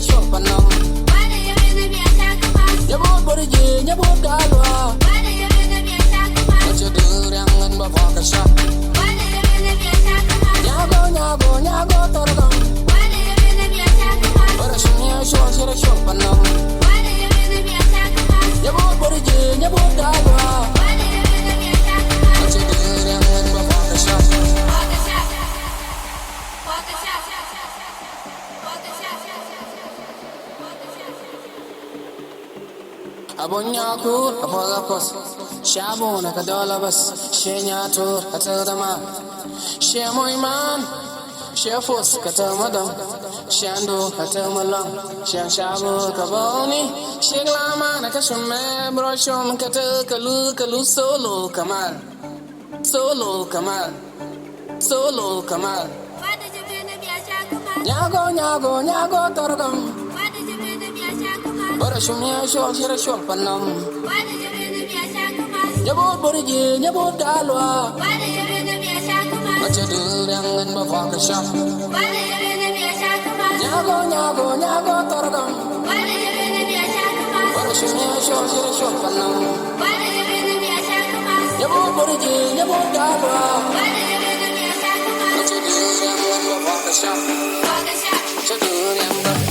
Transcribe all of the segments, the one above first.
shopanam. Nyabut borije, nyabut galwa. What you do, young and bavaka shop. Nyago torgam. But I should a shopanam. Nyabut borije, nyabut galwa. What you do, young and bavaka shop. Abonyaku, Apolakos, Shabona, Kadolabas, Shenyato, Atadama, Shemoiman, Shefos, Katamadam, Shando, Katamalam, Shanshabu, Kaboni, Shiglama, Nakashame, Broshom, Katakalu, Solo, Kamal, Solo, Kamal. Nyago, Torgam. But I should a shop panam. Nyabut borije, nyabut galwa. What you do, young and bavaka shop. Nyago, torgam. But I should a shop panam. Nyabut borije, nyabut galwa. What you do, young and bavaka shop. What you do, young and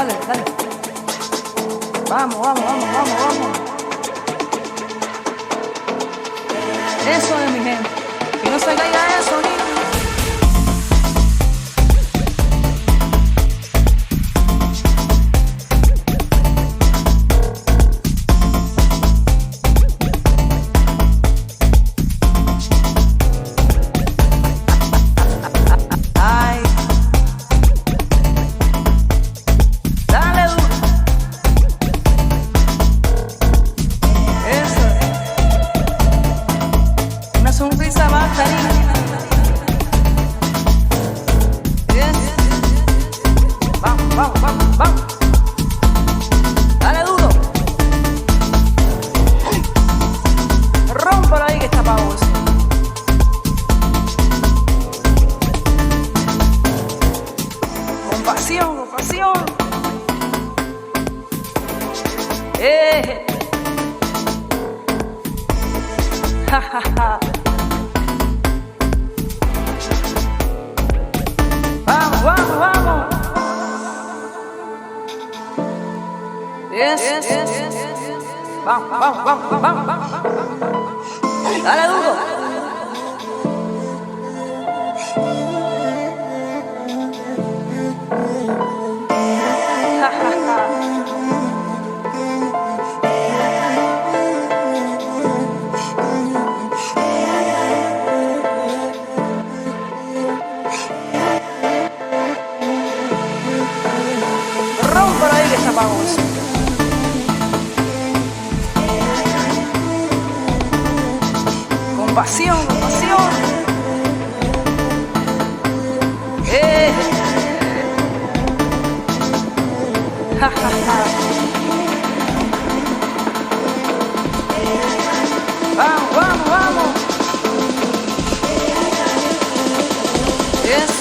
Dale. Vamos. Eso es, mi gente. Que no se caiga eso, niño. Sonrisa basta, Vamos, vamos, vamos. Yes. Vamos, vamos, vamos, vamos, vamos. Dale duro. Rompa ahí que chapamos. Con pasión, con pasión. Ja, ja, ja. Vamos, vamos, vamos. Yes.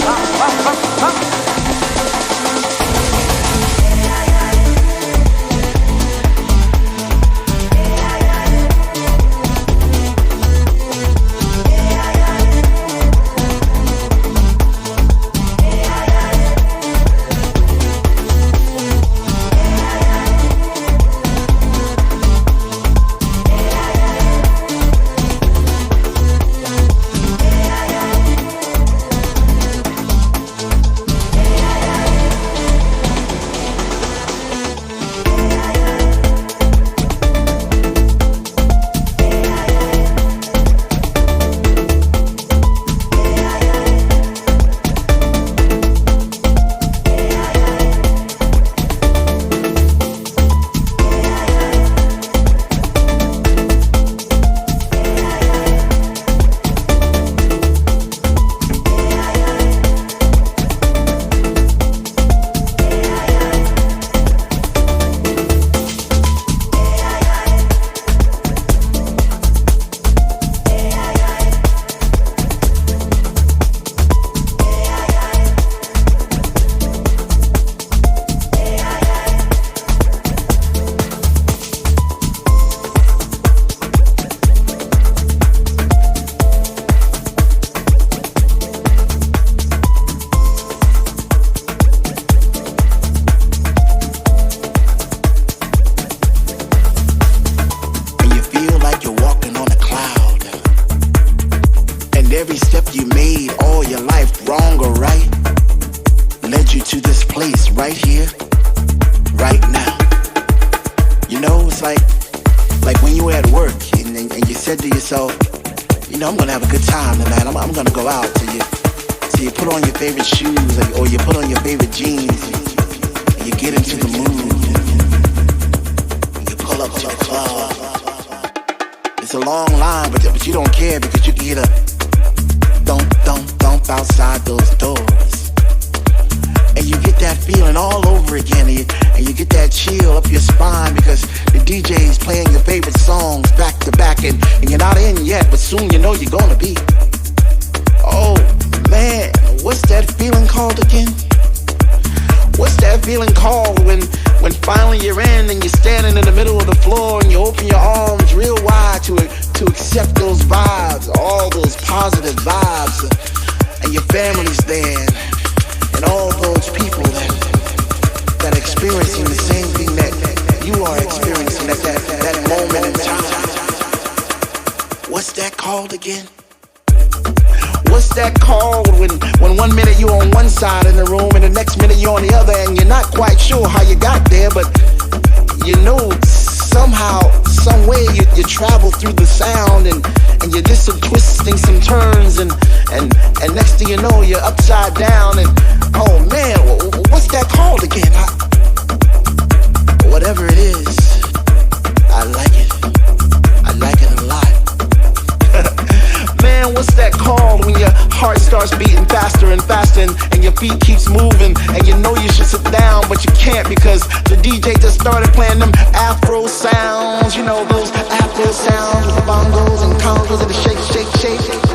Vamos, vamos, vamos, vamos. Because the DJ just started playing them Afro sounds, you know, those Afro sounds with the bongos and congos and the shake, shake, shake.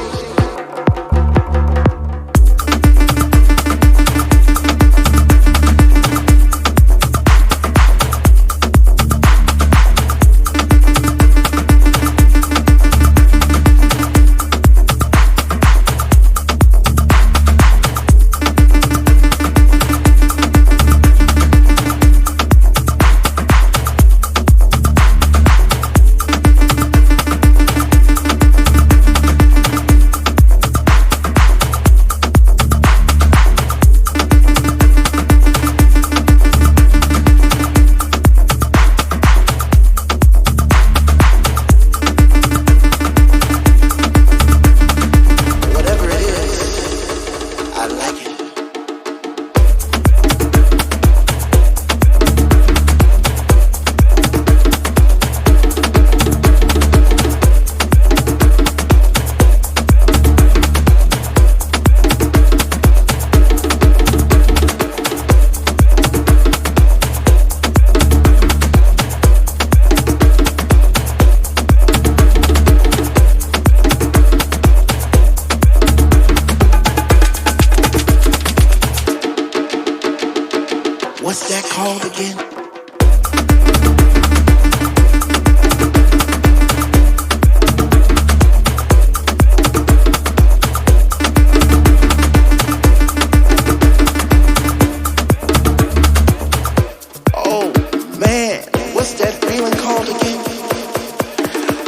feeling called again?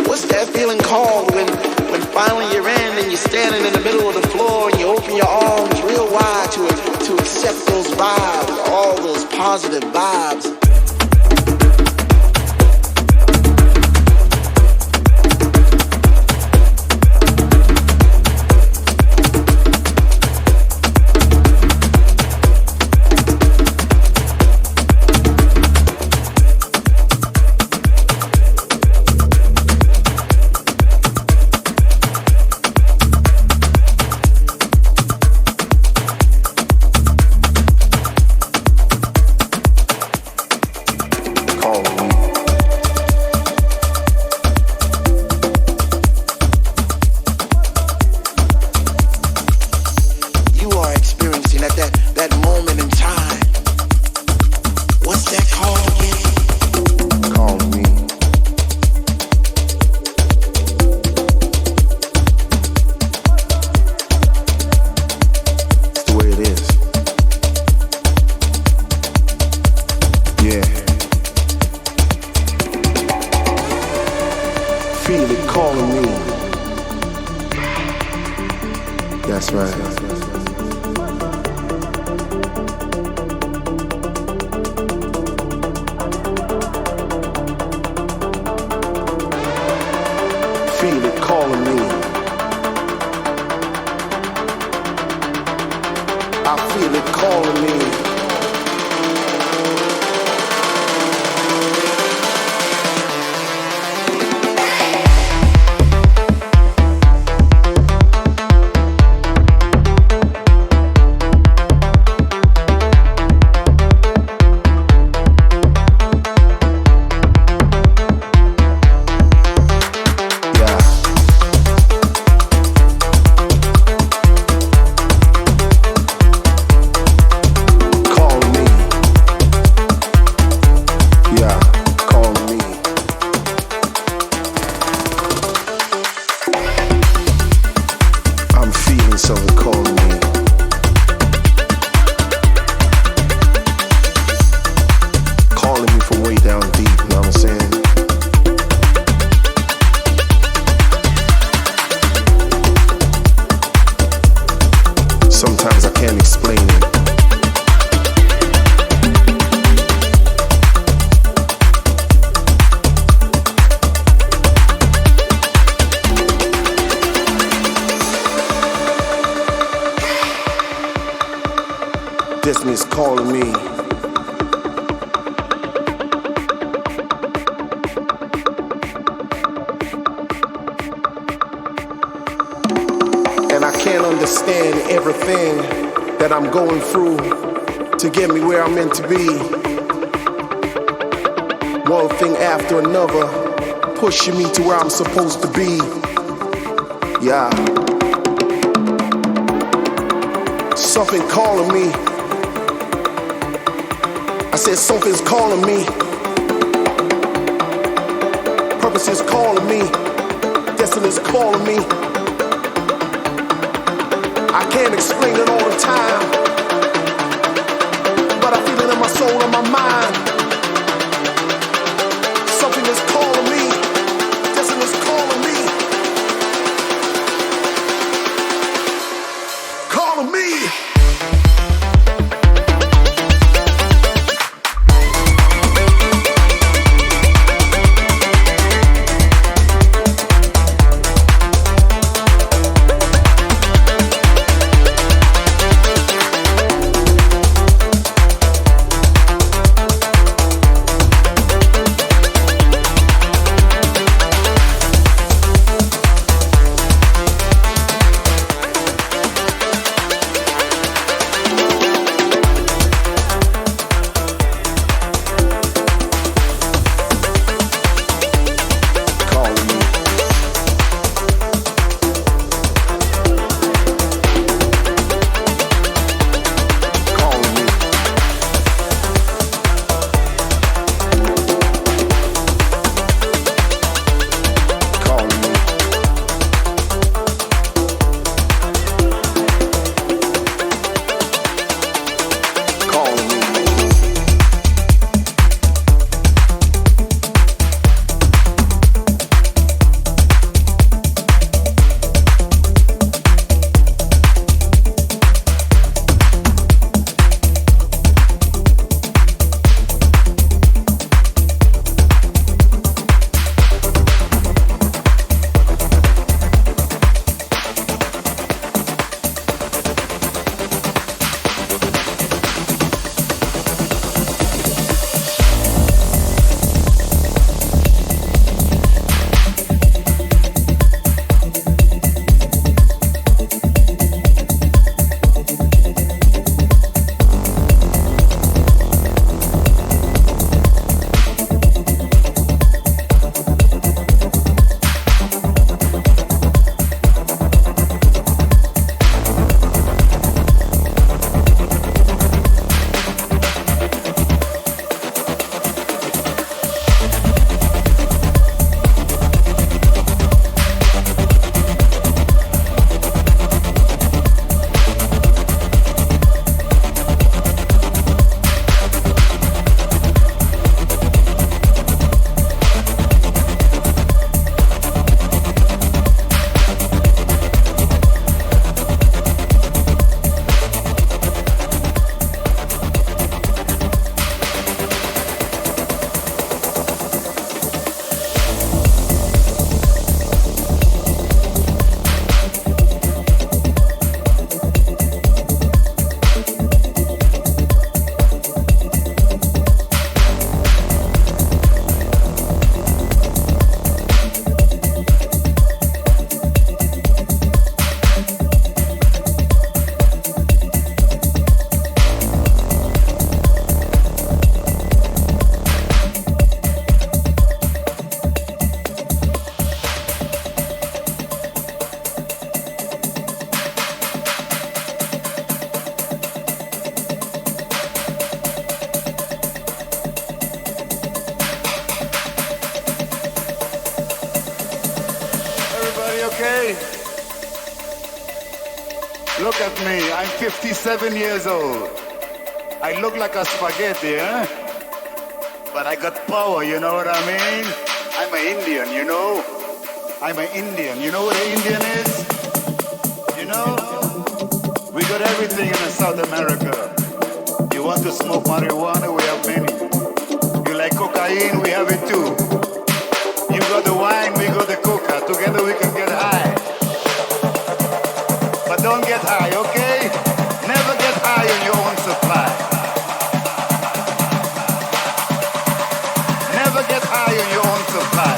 What's that feeling called when finally you're in and you're standing in the middle of the floor and you open your arms real wide to accept those vibes, all those positive vibes? Destiny's calling me. And I can't understand everything that I'm going through to get me where I'm meant to be. One thing after another, pushing me to where I'm supposed to be. Yeah. Something calling me. I said something's calling me. Purpose is calling me. Destiny's calling me. I can't explain it all the time, but I feel it in my soul and my mind. Something is calling me. Destiny's calling me. Calling me. okay? Look at me, I'm 57 years old. I look like a spaghetti, eh? But I got power, you know what I mean? I'm an Indian, you know? I'm an Indian. You know what an Indian is? You know? We got everything in South America. You want to smoke marijuana? We have many. You like cocaine? We have it too. You got the wine, we got the coca. Together we can get high. But don't get high, okay? Never get high on your own supply. Never get high on your own supply.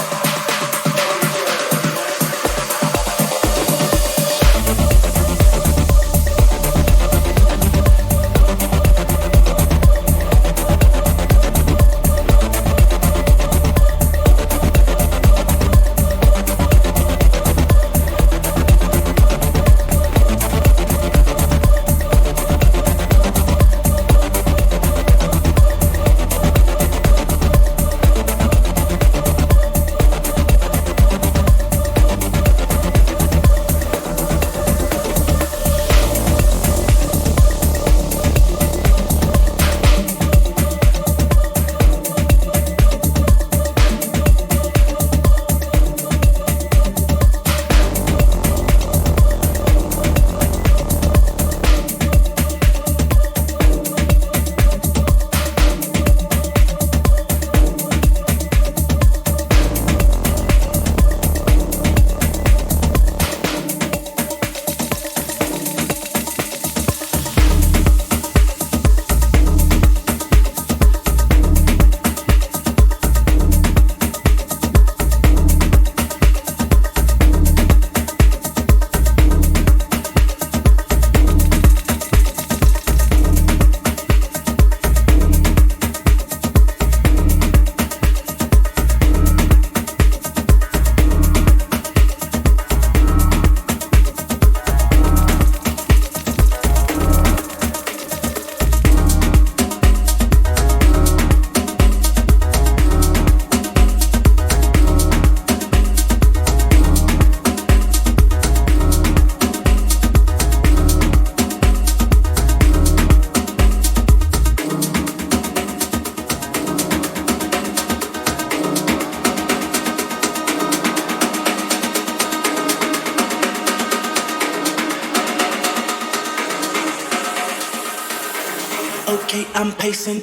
Okay, I'm pacing.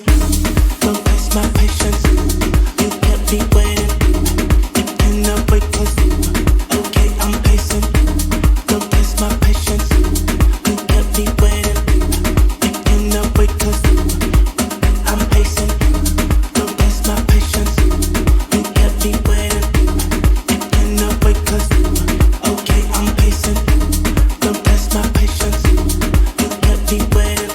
Don't waste my patience. You kept me waiting. You cannot wait 'cause okay, I'm pacing. Don't waste my patience. You kept me waiting. You cannot wait 'cause I'm pacing. Don't waste my patience. You kept me waiting. You cannot wait 'cause okay, I'm pacing. Don't waste my patience. You kept me waiting.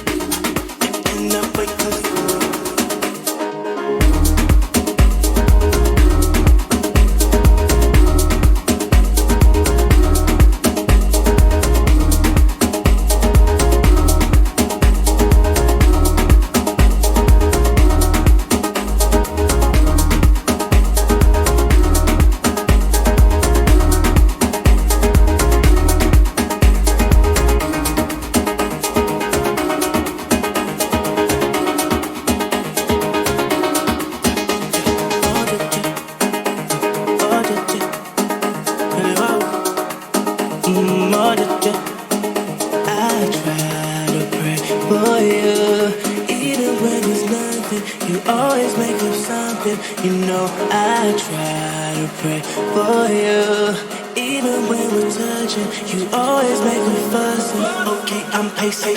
You know I try to pray for you. Even when we're touching, you always make me fussing. Okay, I'm pacing.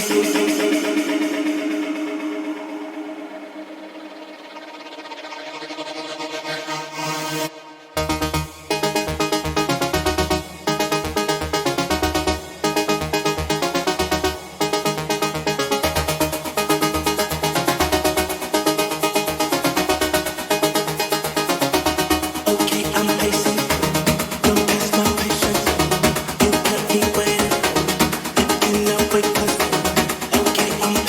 I'm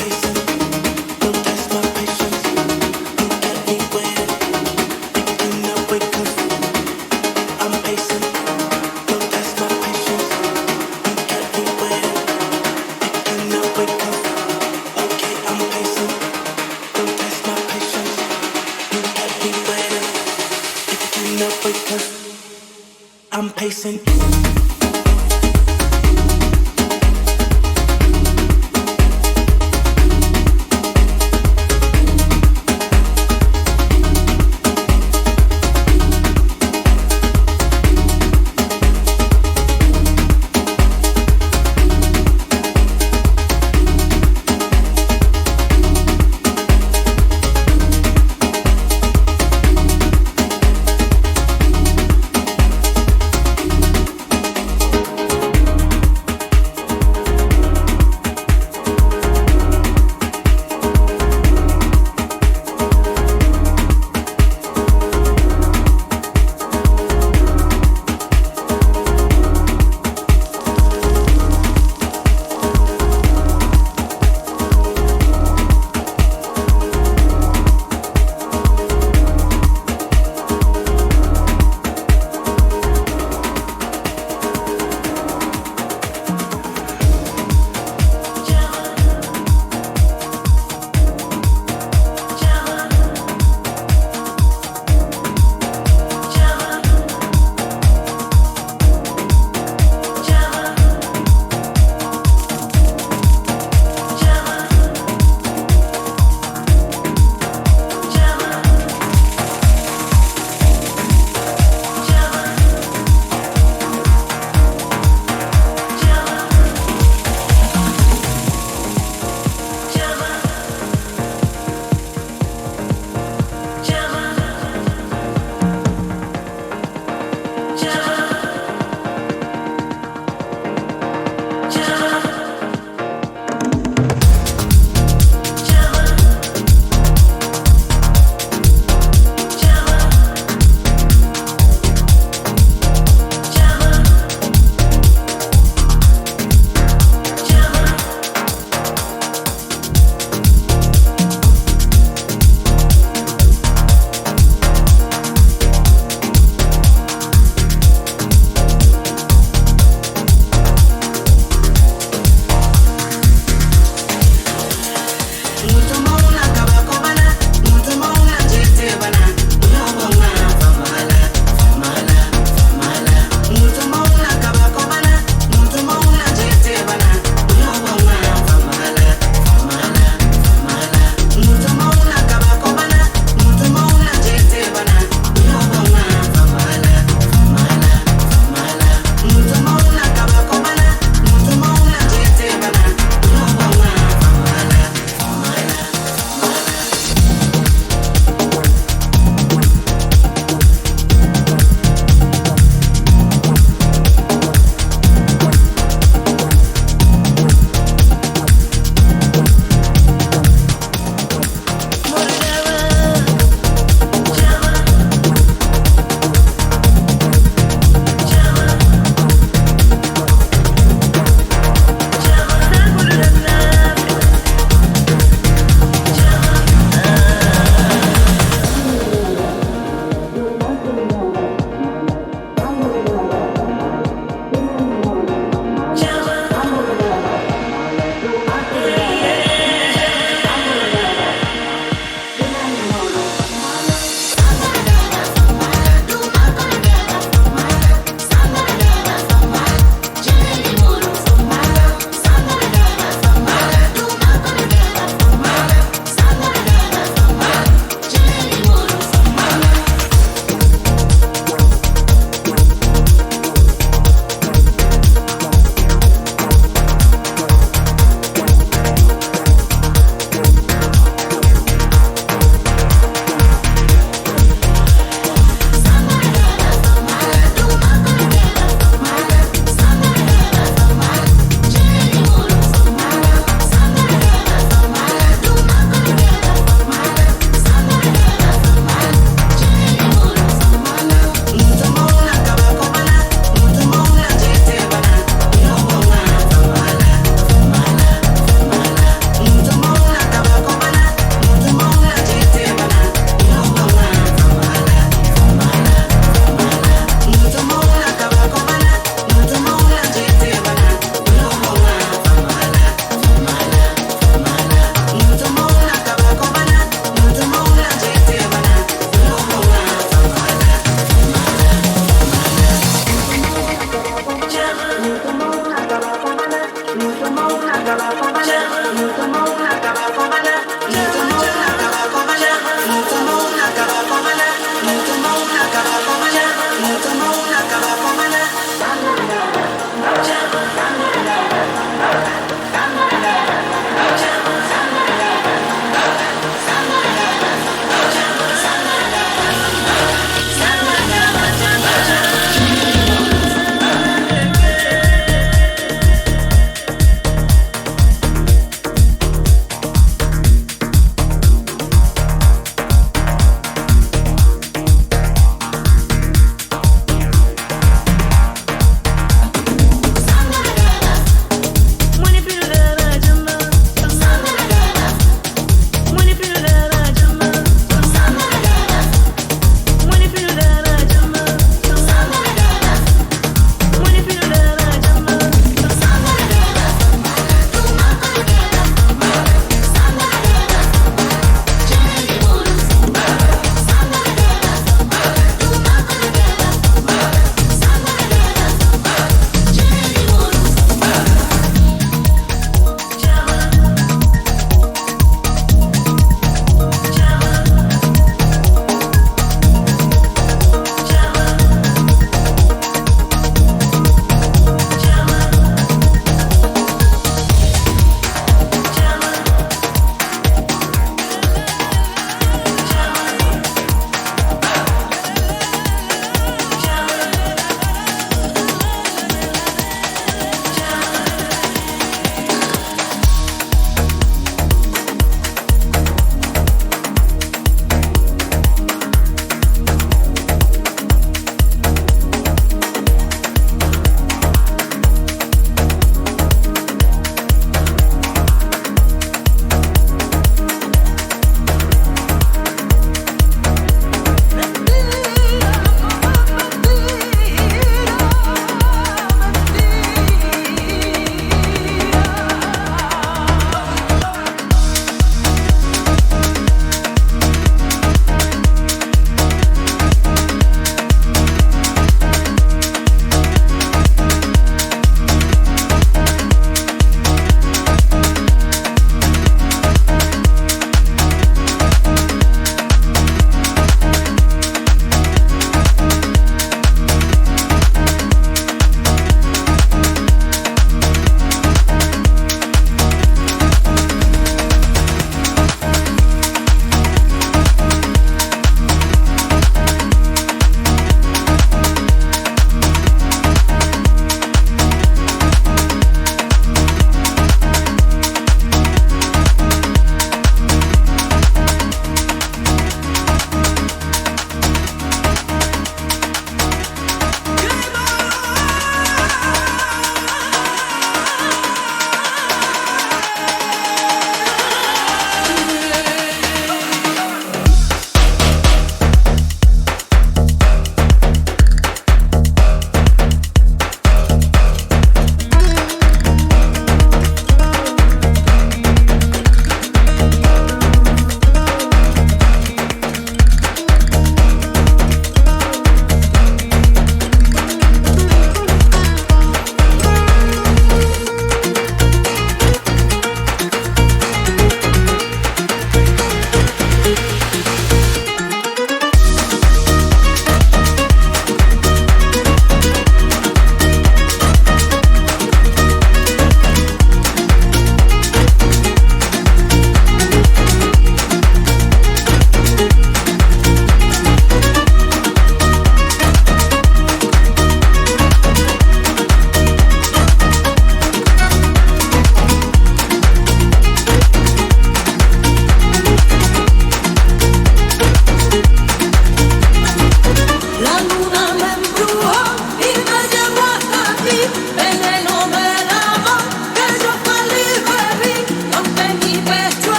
cannot wait 'cause I'm pacing.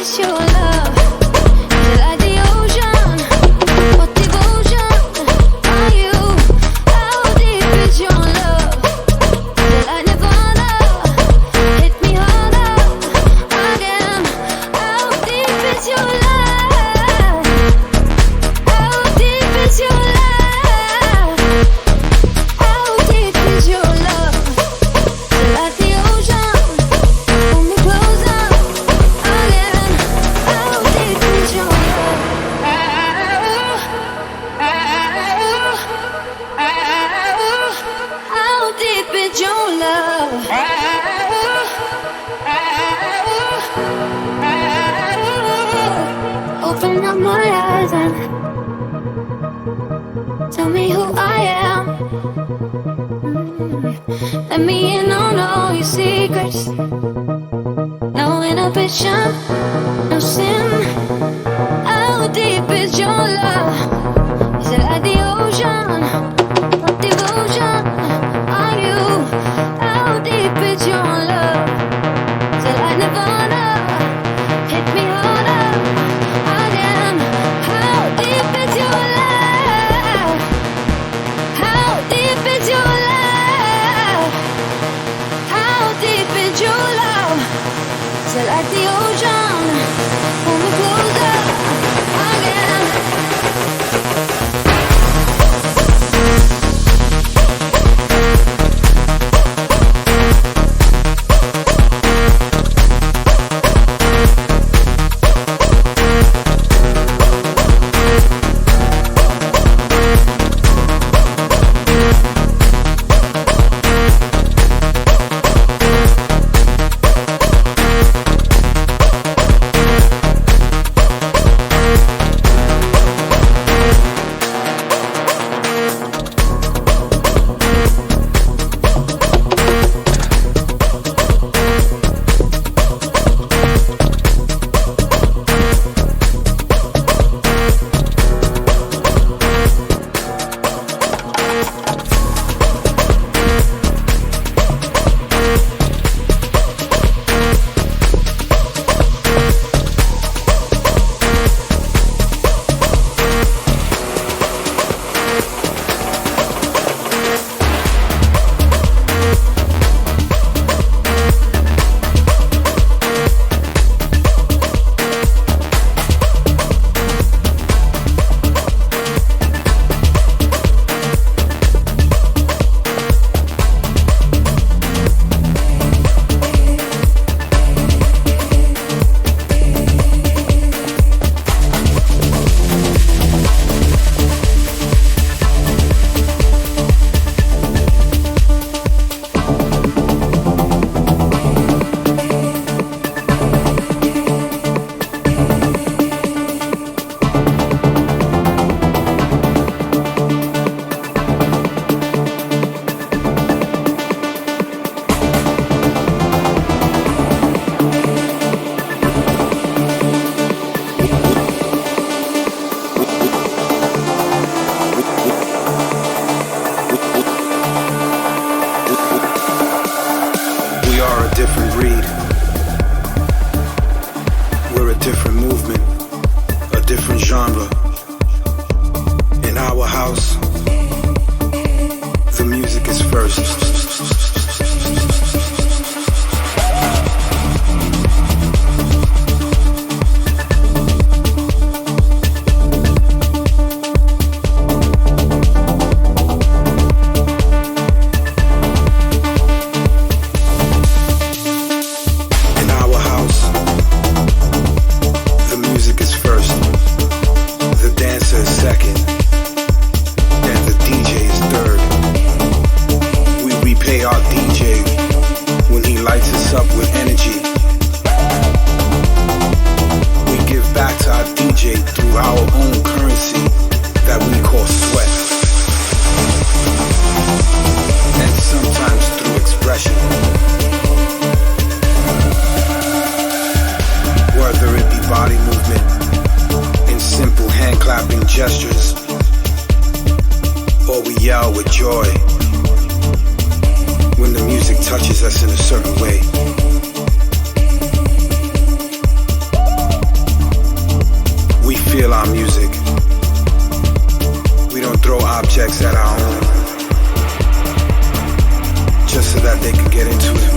is your love? Is it like the ocean? What devotion are you? How deep is your love? Is it like Nirvana? Hit me harder again. How deep is your love? How deep is your love? How deep is your love? Is it like the ocean? Pull me closer again. How deep is your love? How deep is your love? Open up my eyes and tell me who I am. Let me in on all your secrets. No inhibition, no sin. How deep is your love? Is it like the ocean? What devotion are you? How deep is your love? Is it like Nirvana? Hit me harder again. How deep is your love? How deep is your love? How deep is your love? Is it like the ocean? Pull me closer again. gestures, or we yell with joy when the music touches us in a certain way. projects that I own, just so that they could get into it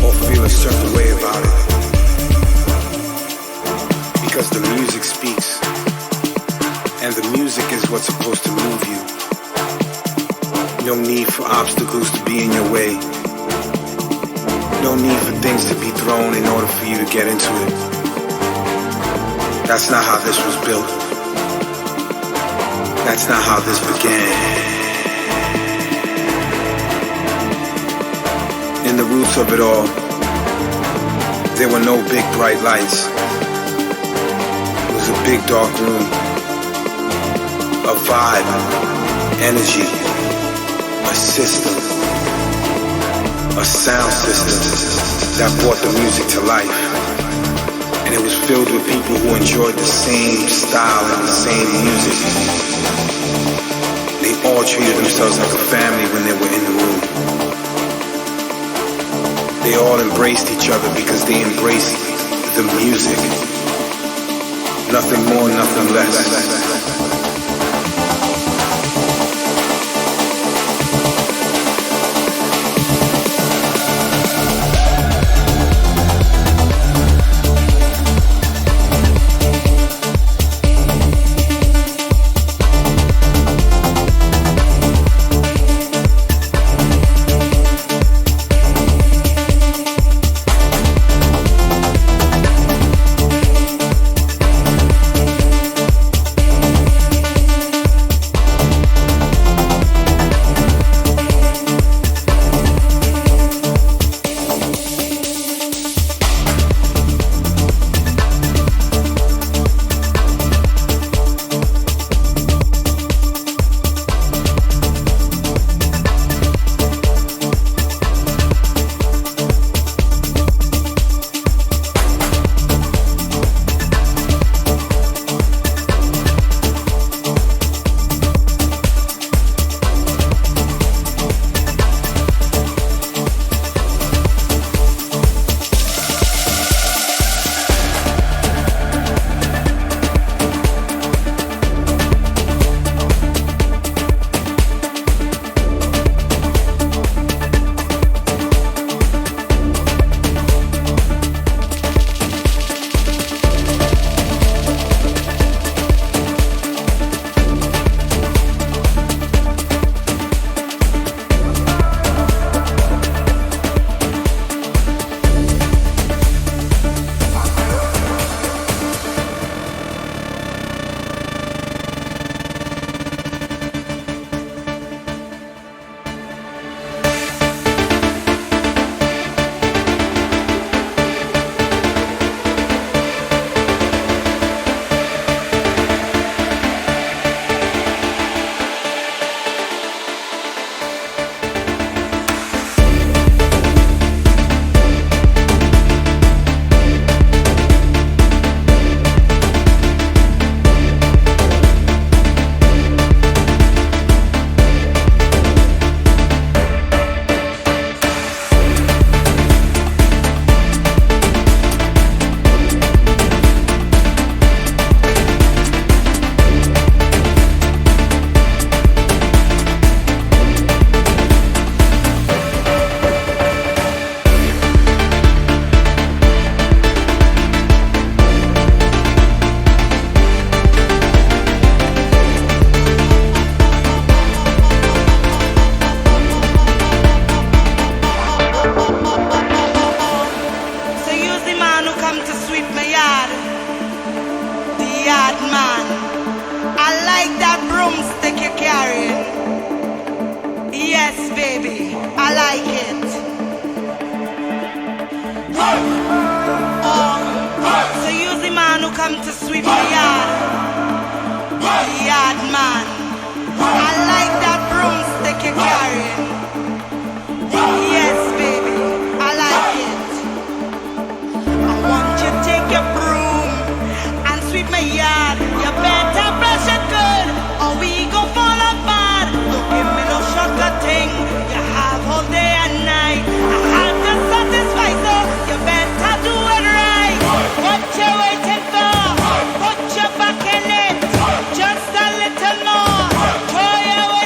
or feel a certain way about it. Because the music speaks, and the music is what's supposed to move you. No need for obstacles to be in your way. No need for things to be thrown in order for you to get into it. That's not how this was built. That's not how this began. In the roots of it all, there were no big bright lights. It was a big dark room, a vibe, energy, a system, a sound system that brought the music to life. And it was filled with people who enjoyed the same style and the same music. They all treated themselves like a family when they were in the room. They all embraced each other because they embraced the music. Nothing more, nothing less. Waiting for, put your back in it, just a little more. Throw your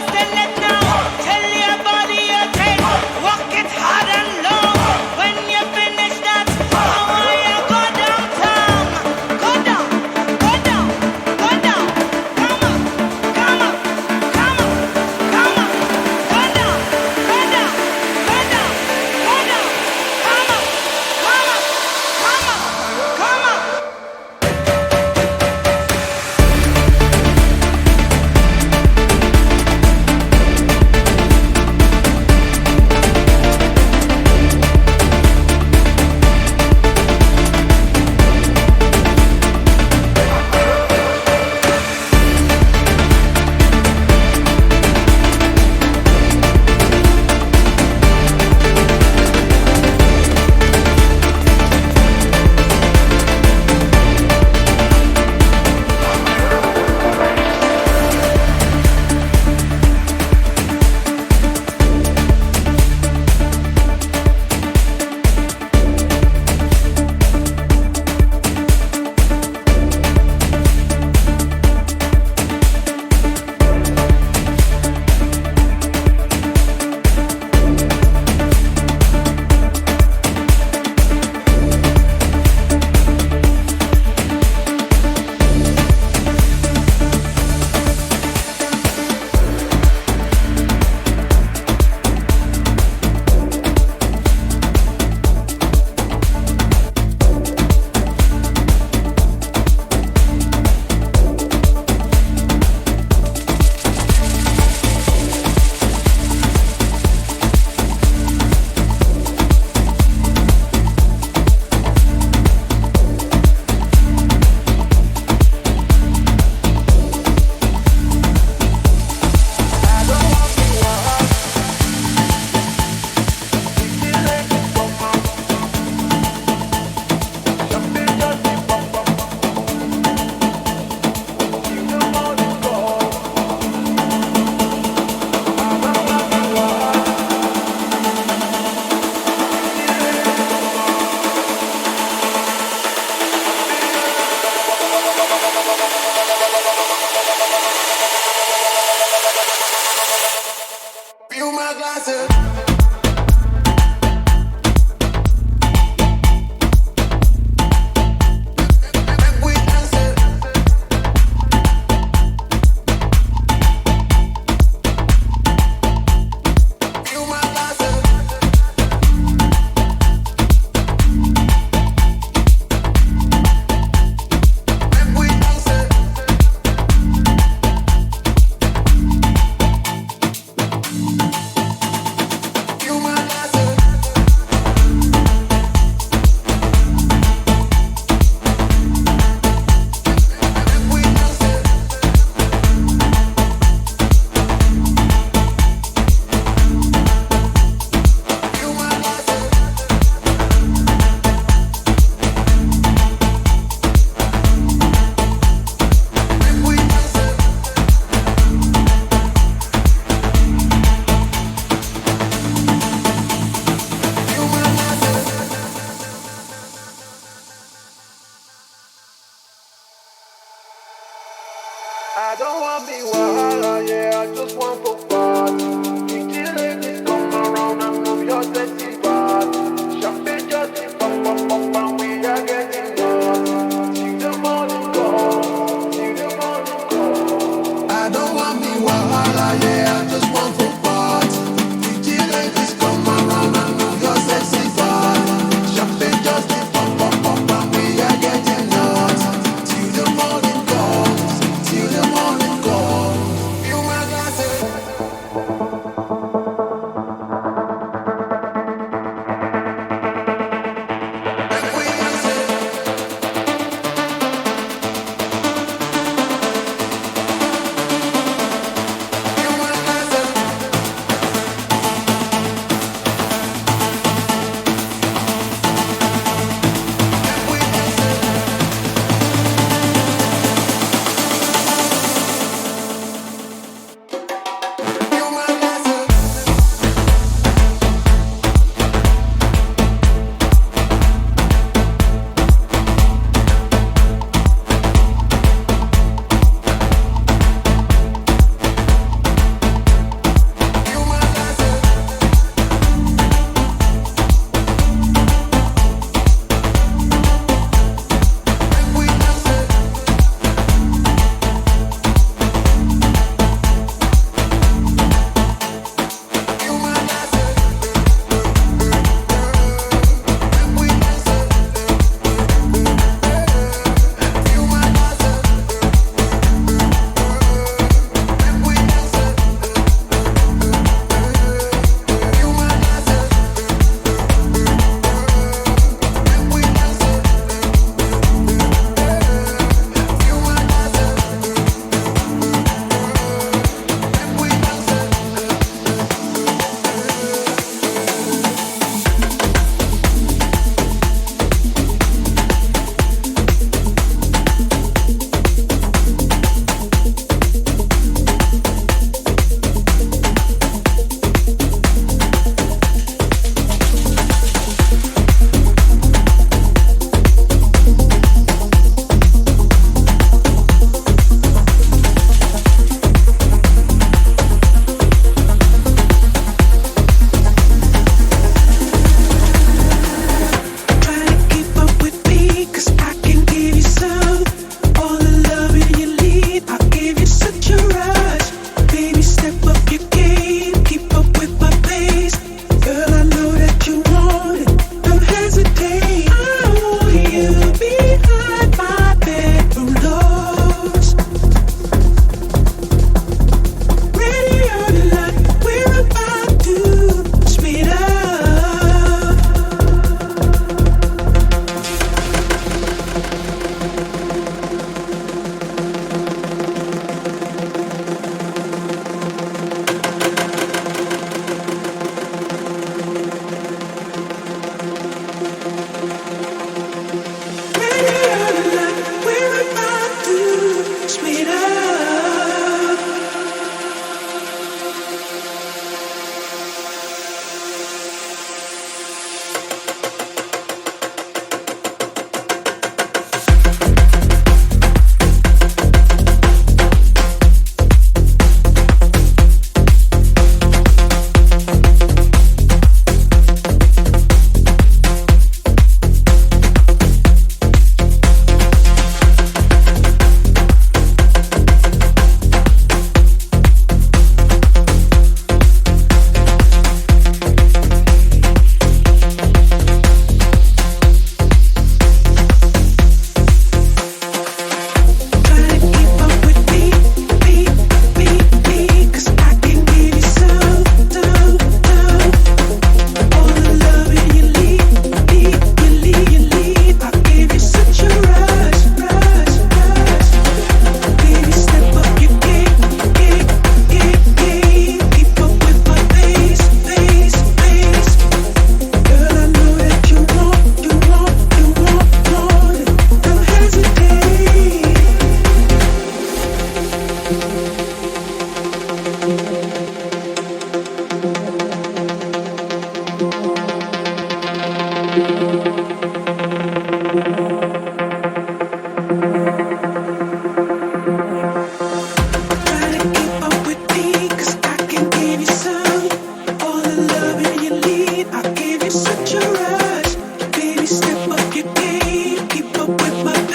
I don't want me wahala, yeah, I just want for party. Pretty ladies come around and move your sexy body. Champagne just pop, pop, pop, and we are getting lost. Till the morning comes, till the morning comes. I don't want me wahala, yeah, I just want for party. Pretty ladies come around and move your sexy body. Champagne just pop, pop, pop, and we are getting lost. Till the morning comes, till the morning comes. Fill my glasses.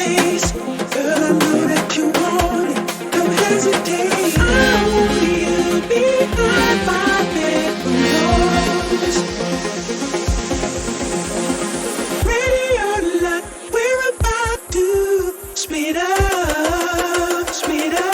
taste. Girl, I know that you want it. Don't hesitate. I want you behind my bedroom doors. Ready or not, we're about to speed up, speed up.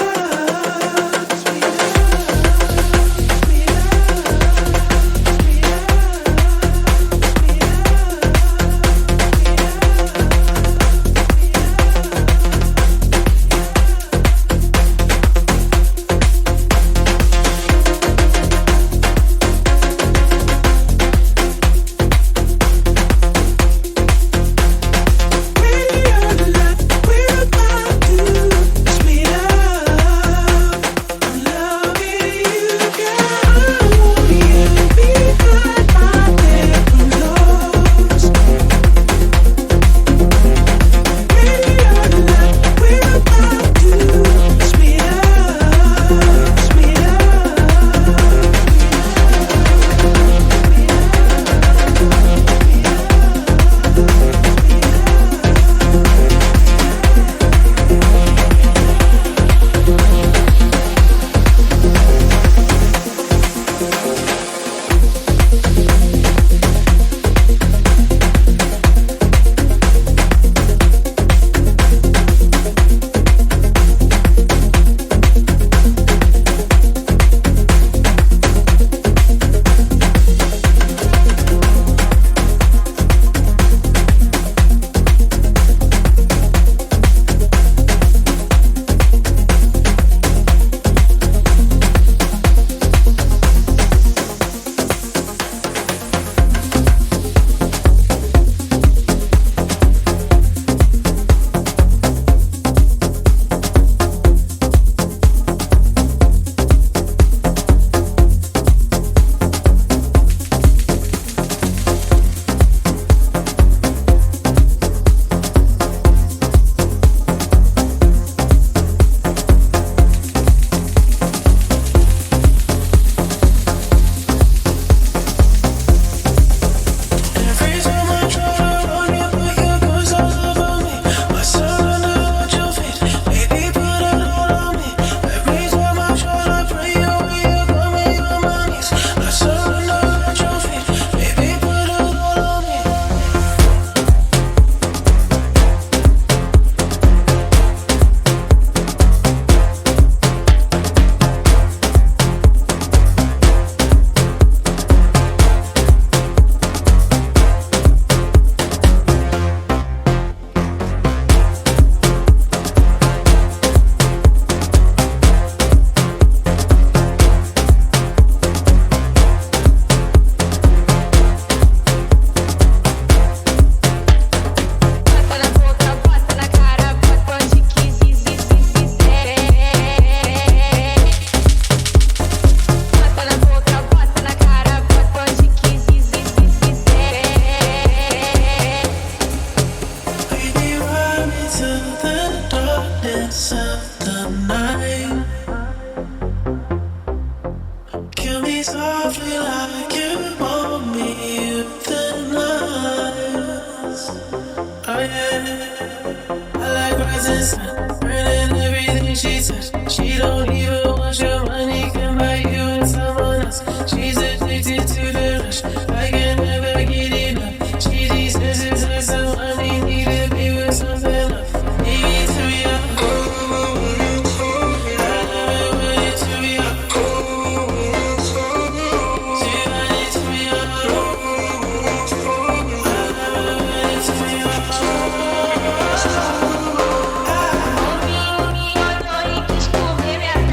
Quis comer minha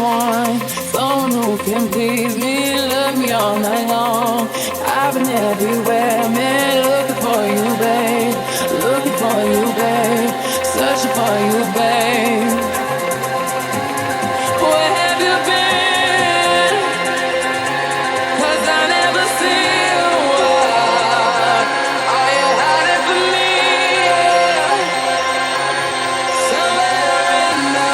want. Someone who can please me, love me all night long. I've been everywhere, man, looking for you, babe. Looking for you, babe. Searching for you, babe. Where have you been? 'Cause I never see you. Are you hiding from me? Somewhere in the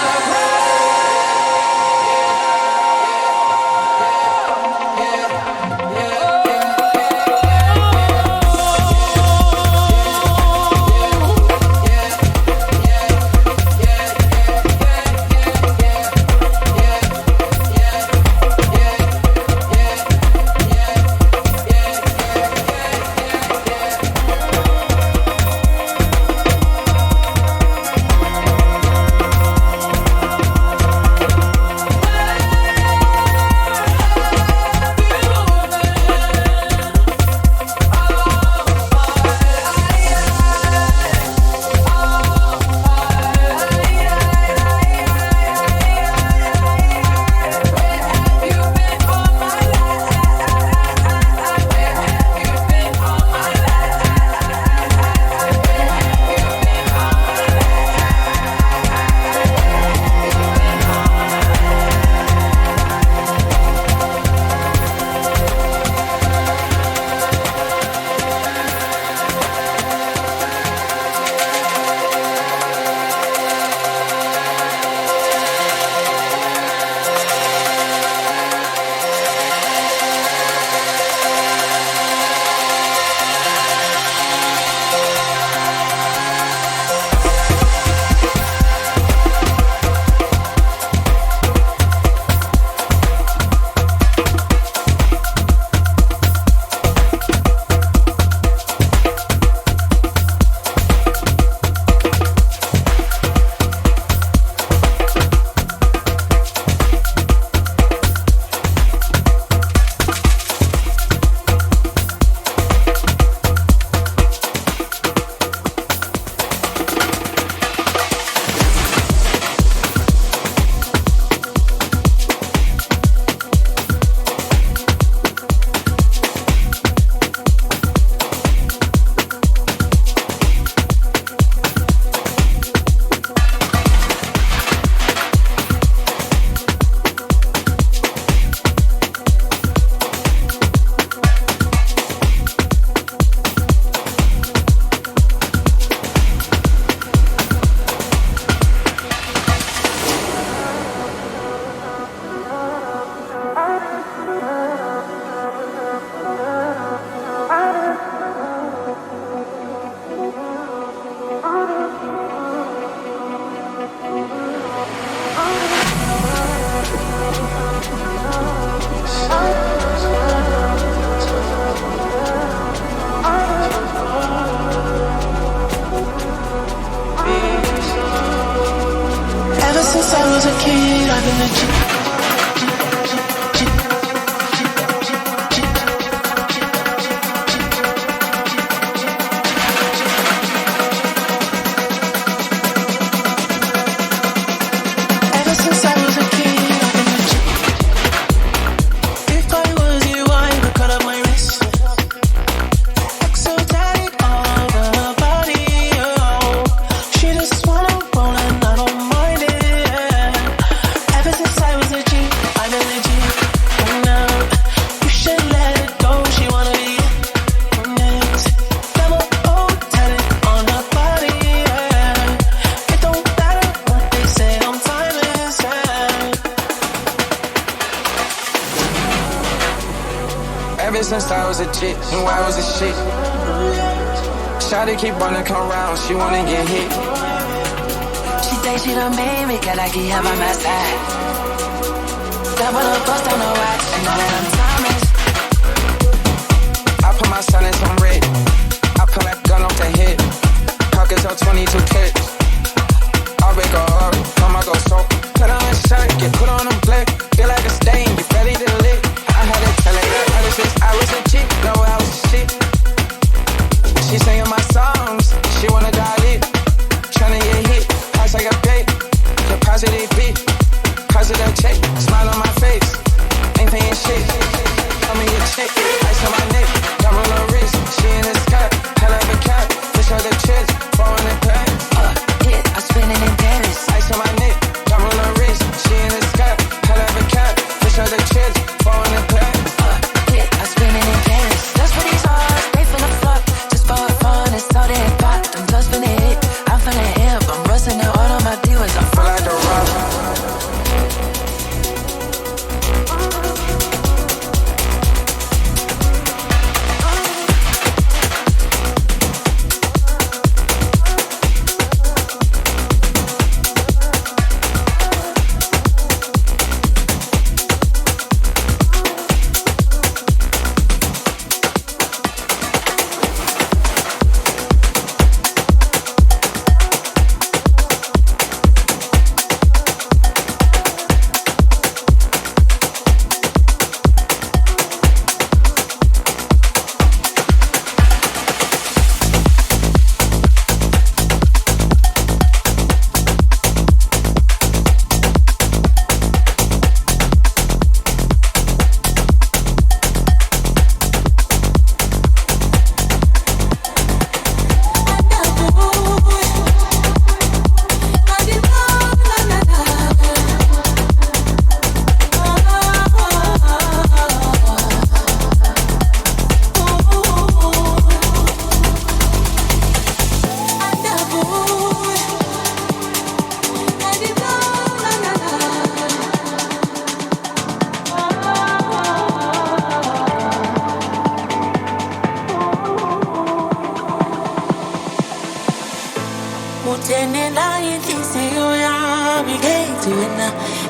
since I was a chick, knew I was a shit. Shawty keep wanna come round, she wanna get hit. She say she done made me, girl, I keep her by my side. Step on the bus, don't know why, she know that I'm timeless. I put my silence on red, I pull that gun off the head. Pockets up 22 clips. I'll break her up, come I go so. Put on a shirt, get put on a blick. Feel like a stain, get ready to lick. I had to tell her that ever since I was a chick, know I was a shit. She singing my songs, she wanna die lit. Tryna get hit, price like a pay. Deposit it big, positive check.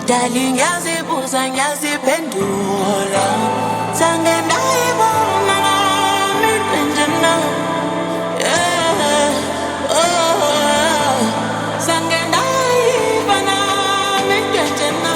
Darling, yazibuza ngiyaziphendula zange ndayibona nami njena zange ndayibona nami njena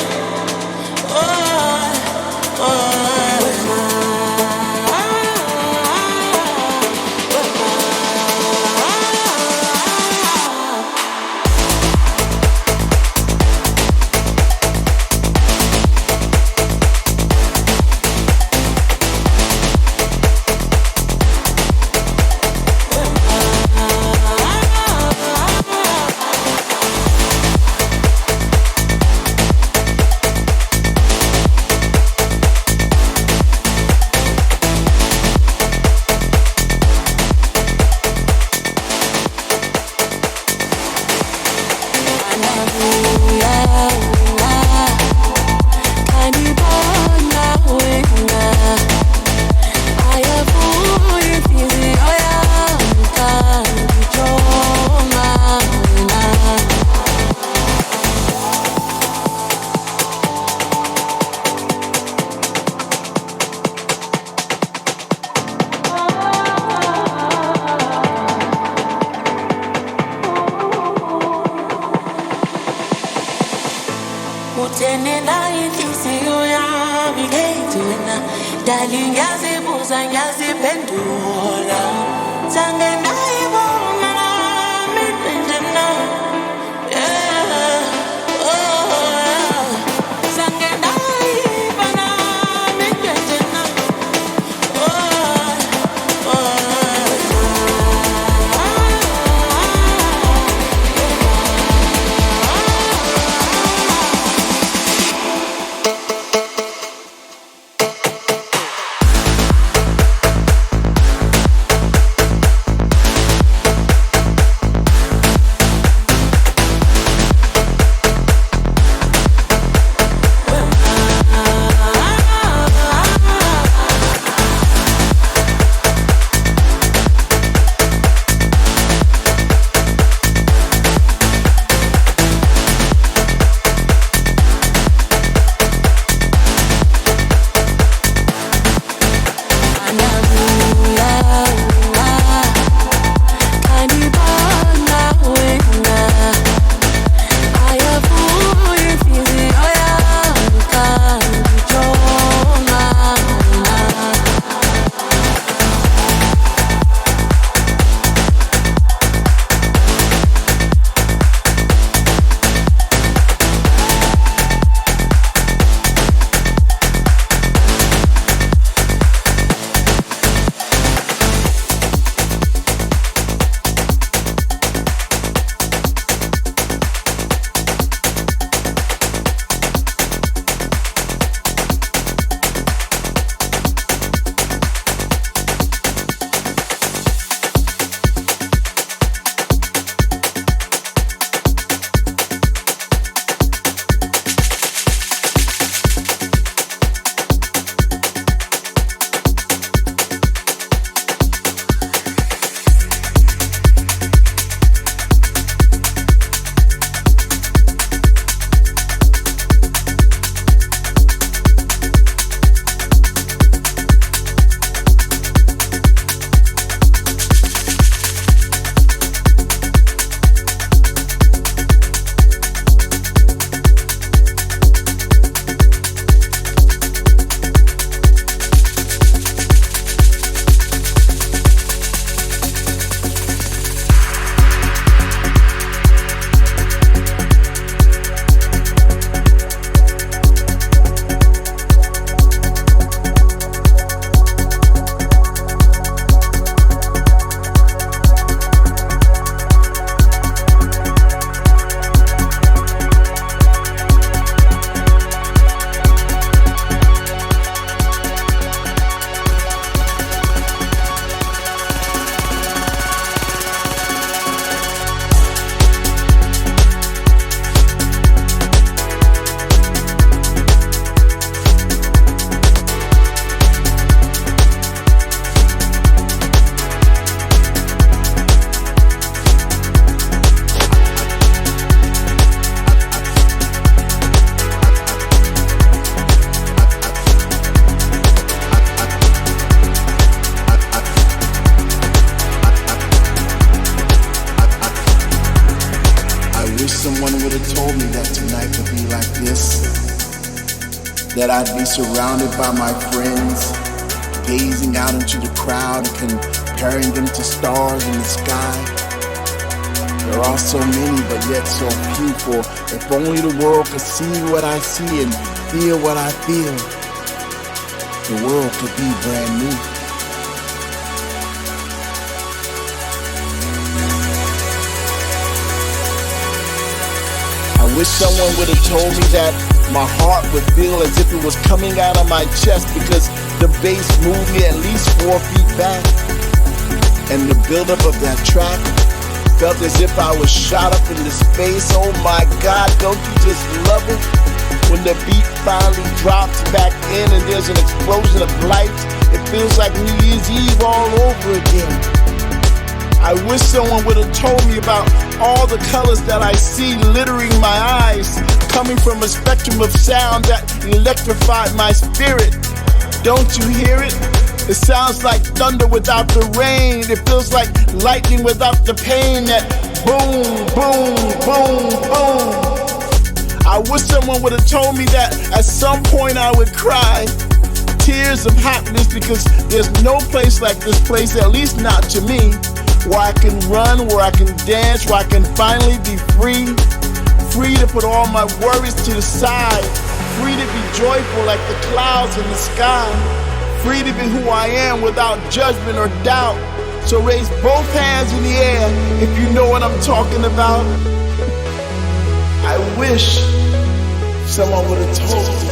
Darling, yazibuza ngiyaziphendula zange ndayibona nami njena zange ndayibona nami njena someone would have told me that tonight would be like this, that I'd be surrounded by my friends, gazing out into the crowd and comparing them to stars in the sky. There are so many, but yet so few, for if only the world could see what I see and feel what I feel, the world could be brand new. I wish someone would have told me that my heart would feel as if it was coming out of my chest, because the bass moved me at least 4 feet back. And the buildup of that track felt as if I was shot up into space. Oh my God, don't you just love it? When the beat finally drops back in and there's an explosion of light, it feels like New Year's Eve all over again. I wish someone would have told me about all the colors that I see littering my eyes, coming from a spectrum of sound that electrified my spirit. Don't you hear it? It sounds like thunder without the rain. It feels like lightning without the pain. That boom, boom, boom, boom. I wish someone would have told me that at some point I would cry tears of happiness, because there's no place like this place, at least not to me, where I can run, where I can dance, where I can finally be free. Free to put all my worries to the side. Free to be joyful like the clouds in the sky. Free to be who I am without judgment or doubt. So raise both hands in the air if you know what I'm talking about. I wish someone would have told me.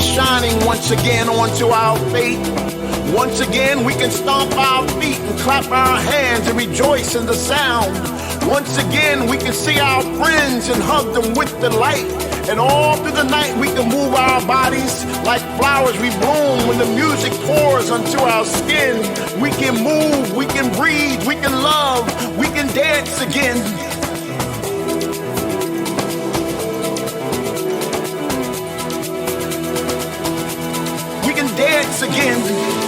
is shining once again onto our fate. Once again, we can stomp our feet and clap our hands and rejoice in the sound. Once again, we can see our friends and hug them with delight. And all through the night, we can move our bodies like flowers we bloom when the music pours onto our skin. We can move, we can breathe, we can love, we can dance again. We can dance again.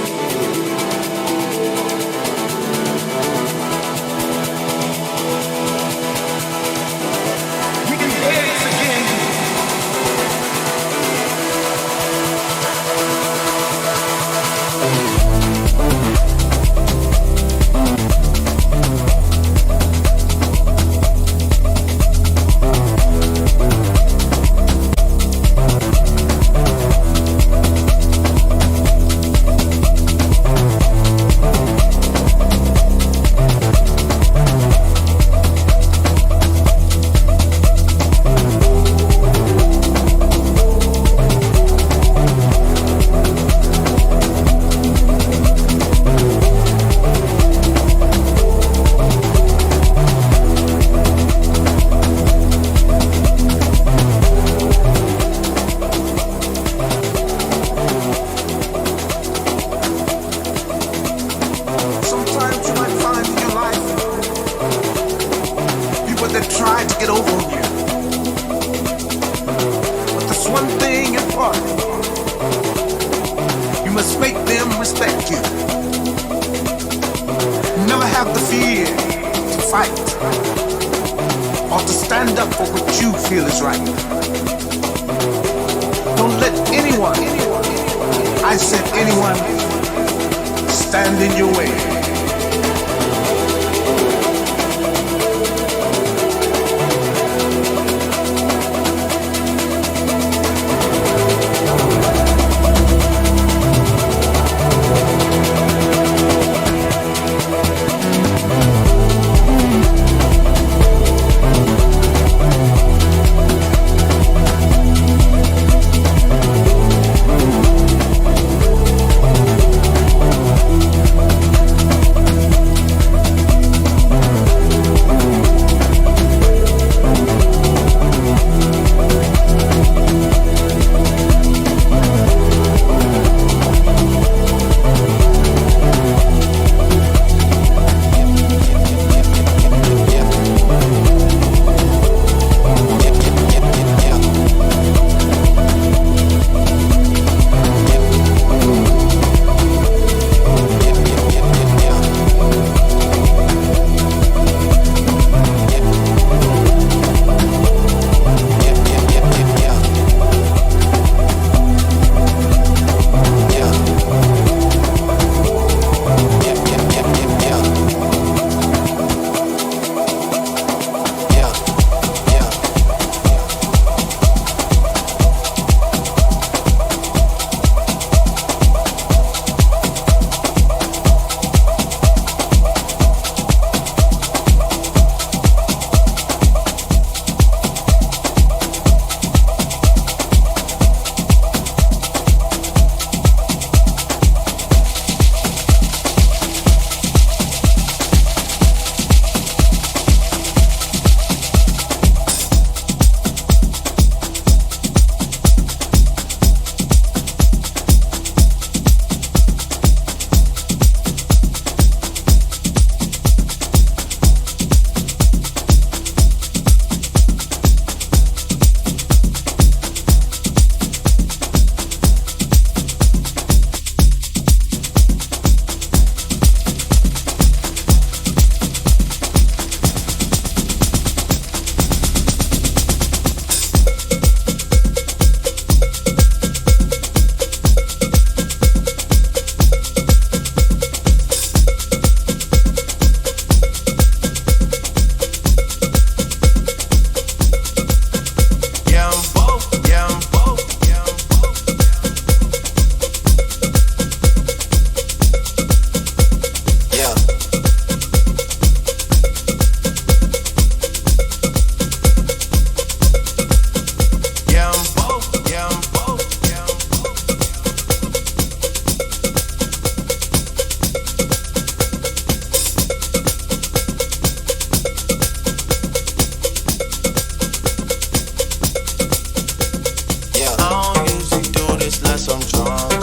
strong.